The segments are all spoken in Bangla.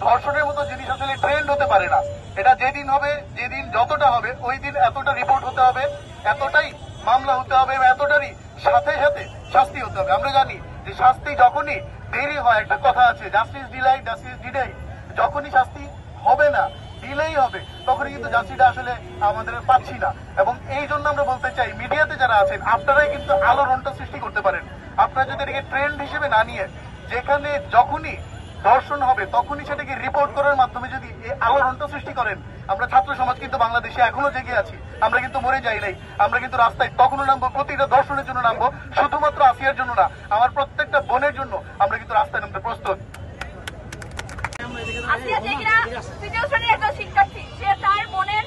ধর্ষণের মতো জিনিস আসলে ট্রেন্ড হতে পারে না। এটা যেদিন হবে, যেদিন যতটা হবে, ওই দিন এতটা রিপোর্ট হতে হবে, এতটাই মামলা হতে হবে, এতটারই সাথে সাথে শাস্তি হতে হবে। আমরা জানি যে শাস্তি যখনই দেরি হয়, একটা কথা আছে, জাস্টিস ডিলাইড জাস্টিস ডিনাই, যখনই শাস্তি হবে না, দিলেই হবে, তখনই কিন্তু জাস্টিসটা আসলে আমাদের পাচ্ছি না। এবং এই জন্য আমরা বলতে চাই, মিডিয়াতে যারা আছেন আপনারাই কিন্তু আলোড়নটা সৃষ্টি করতে পারেন। আপনারা যদি এটাকে ট্রেন্ড হিসেবে না নিয়ে, যেখানে যখনই ধর্ষণ হবে তখনই সেটাকে রিপোর্ট করার মাধ্যমে যদি এই আলোড়নটা সৃষ্টি করেন, আমরা ছাত্র সমাজ কিন্তু বাংলাদেশে এখনো জেগে আছি, আমরা কিন্তু মরে যাই নাই। আমরা কিন্তু রাস্তায় তখনও নামবো, প্রতিটা ধর্ষণের জন্য নামবো, শুধুমাত্র আসিয়ার জন্য না, আমার প্রত্যেকটা বোনের জন্য আমরা কিন্তু রাস্তায় নামতে প্রস্তুত। আসিয়া যে কিনা তৃতীয় শ্রেণীর একজন শিক্ষার্থী, সে তার বোনের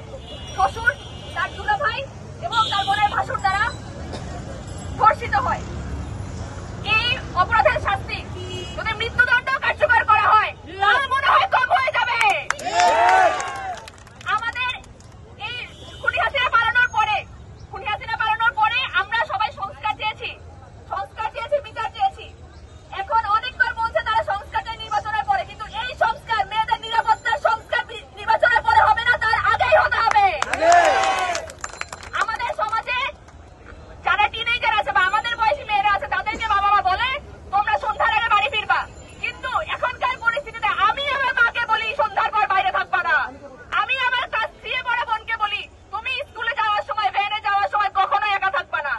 শ্বশুর, তার দুলা ভাই এবং তার বোনের ভাসুর দ্বারা ধর্ষিত হয়। এই অপরাধের শাস্তি যদি মৃত্যুদণ্ড কার্যকর করা হয়, তাহলে মনে হয় কম হয়ে যাবে। আমাদের এই খুনি হাসিনা পালানোর পরে আমরা সবাই সংস্কার চেয়েছি, বিচার চেয়েছি। এখন অনেকবার বলছে তারা সংস্কার চাই নির্বাচনের পরে, কিন্তু এই সংস্কার মেয়েদের নিরাপত্তার সংস্কার নির্বাচনের পরে হবে না, তার আগেই হতে হবে। আমাদের সমাজে যারা টিনেজার আছে বা আমাদের বয়সী মেয়েরা আছে, তাদেরকে বাবা মা বলে তোমরা সন্ধ্যার আগে বাড়ি ফিরবা, কিন্তু এখনকার পরিস্থিতিতে আমি আমার মাকে বলি সন্ধ্যার পর বাইরে থাকবা না। আমি আমার ক্লাস 3 পড়া বোনকে বলি তুমি স্কুলে যাওয়ার সময়, ভ্যানে যাওয়ার সময় কখনোই একা থাকবা না।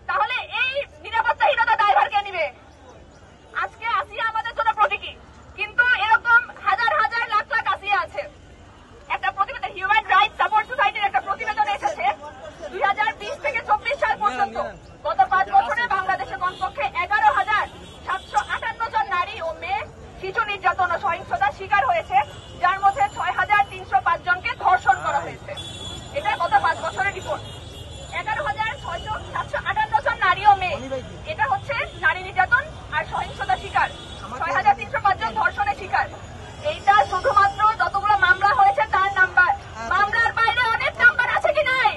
তাহলে এই নিরাপত্তাহীনতা দায়ভার কে নিবে? আজকে আসিয়া আমাদের জন্য প্রতীকী, কিন্তু এরকম হাজার হাজার লাখ লাখ আসিয়া আছে। একটা প্রতিবেদন, হিউম্যান রাইটস সাপোর্ট সোসাইটির একটা প্রতিবেদন এসেছে 2020 থেকে 24 সাল পর্যন্ত গত 5 বছরে বাংলাদেশে কমপক্ষে 11,758 জন নারী ও মেয়ে শিশু নির্যাতন ও সহিংসতার শিকার হয়েছে, যার মধ্যে 6,305 জনকে ধর্ষণ করা হয়েছে। এটা গত 5 বছরের রিপোর্ট। 11,758 জন নারী ও মেয়ে, এটা হচ্ছে নারী নির্যাতন আর সহিংসতা শিকার। 6,305 জন ধর্ষণের শিকার। এইটা শুধুমাত্র যতগুলো মামলা হয়েছে তার নাম্বার, মামলার বাইরে অনেক নাম্বার আছে কি নাই?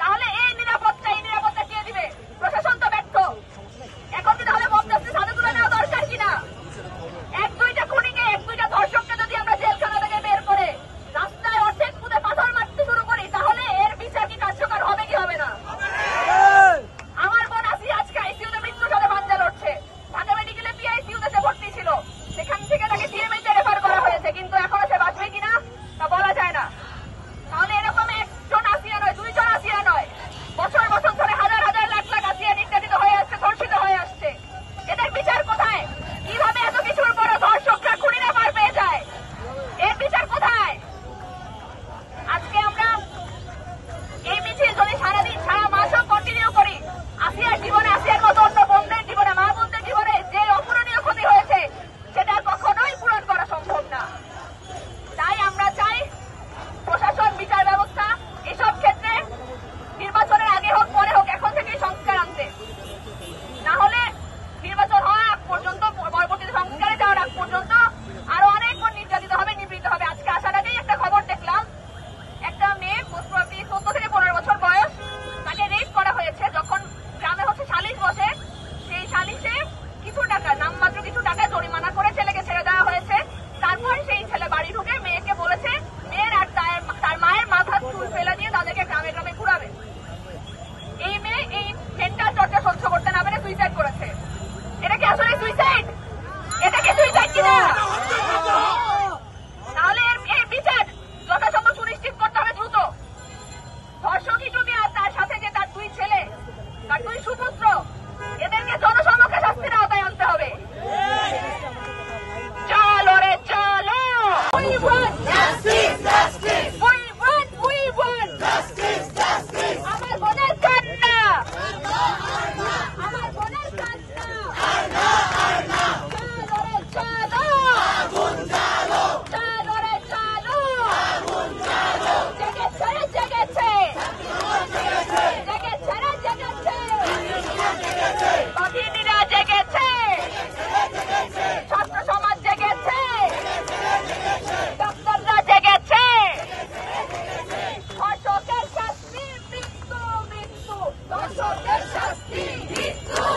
তাহলে এই নিরাপত্তা কে দিবে? প্রশাসন তো ব্যর্থ। এখন কি তাহলে বমদাস্তে সাথে তুলে নেওয়া দরকার কিনা? 1-2টা খুনিকে, 1-2টা ধর্ষককে যদি আমরা জেলখানা থেকে বের করে রাস্তায় অর্ধেক খুদে পাথর মারতে শুরু করি, তাহলে এর বিচার কি কার্যকর হবে কি হবে না? আমার বোন আসিয়া আজকে আইসিইউতে মৃত্যুর সাথে পাঞ্জা লড়ছে। ঢাকা মেডিকেলে পিআইসিইউতে সে ভর্তি ছিল, সেখান থেকে তাকে ডিএমএইচে রেফার করা হয়েছে, কিন্তু এখনো সে বাঁচবে কিনা তা বলা যায় না। তাহলে এরকম একজন আসিয়া নয়, 2 জন আসিয়া নয়, বছর বছর ধরে হাজার হাজার লাখ লাখ আসিয়া নির্যাতিত হয়ে আসছে, ধর্ষিত হয়ে আসছে। এদের বিচার কোথায়? কিভাবে এত কিছুর পরও ধর্ষকরা, খুনিরা পার পেয়ে যায়? এর বিচার কোথায়? আজকে আমরা এই মিছিল যদি সারাদিন, সারা মাসও কন্টিনিউ করি, আসিয়ার জীবনে, আসিয়ার মতো অন্য বোনদের জীবনে, মা বোনদের জীবনে যে অপূরণীয় ক্ষতি হয়েছে, সেটা কখনোই পূরণ করা সম্ভব না। তাই আমরা চাই প্রশাসন, বিচার ব্যবস্থা এসব ক্ষেত্রে নির্বাচনের আগে হোক পরে হোক, এখন থেকেই সংস্কার আনতে। না হলে নির্বাচন হওয়ার আগ পর্যন্ত, পরবর্তীতে সংস্কারে যাওয়ার আগ পর্যন্ত আরো অনেক বোন নির্যাতিত হবে, নিপীড়িত হবে। আজকে আসার আগেই একটা খবর দেখলাম, একটা মেয়ে 14 থেকে 15 বছর বয়স, তাকে রেপ করা হয়েছে। যখন গ্রামে হচ্ছে সালিশ বসে, সেই সালিশে কিছু টাকা, নামমাত্র কিছু টাকা জরিমানা করে ছেলেকে ছেড়ে দেওয়া হয়েছে। তারপর সেই ছেলে বাড়ি ঢুকে মেয়েকে বলেছে মেয়ের আর তার মায়ের মাথার চুল ফেলে দিয়ে তাদেরকে গ্রামে গ্রামে ঘুরাবে। এই মেয়ে এই মেন্টাল টর্চার সহ্য করতে না পেরে সুইসাইড করেছে। এটা কি আসলে সুইসাইড? এটা কি সুইসাইড কিনা? তাহলে এর বিচার যথাসম্ভব সুনিশ্চিত করতে হবে দ্রুত। ধর্ষক হিটুবি আর তার সাথে যে তার 2 ছেলে, তার 2 সুপুত্র, এদেরকে জনসম্মুখে শাস্তির আওতায় আনতে হবে। চলো রে চলো, we want justice, justice, we want justice, justice. আমার বোনের কান্না, আমার বোনের কান্না, চলো রে চলো, আগুন জ্বালো, চলো রে চলো, আগুন জ্বালো। জেগেছে রে জেগেছে, জেগেছে রে জেগেছে, বাঘিনীরা জেগেছে, ছাত্র সমাজ জেগেছে, ডাক্তাররা জেগেছে। ধর্ষকের শাস্তি মৃত্যু, মৃত্যু, ধর্ষকের শাস্তি মৃত্যু।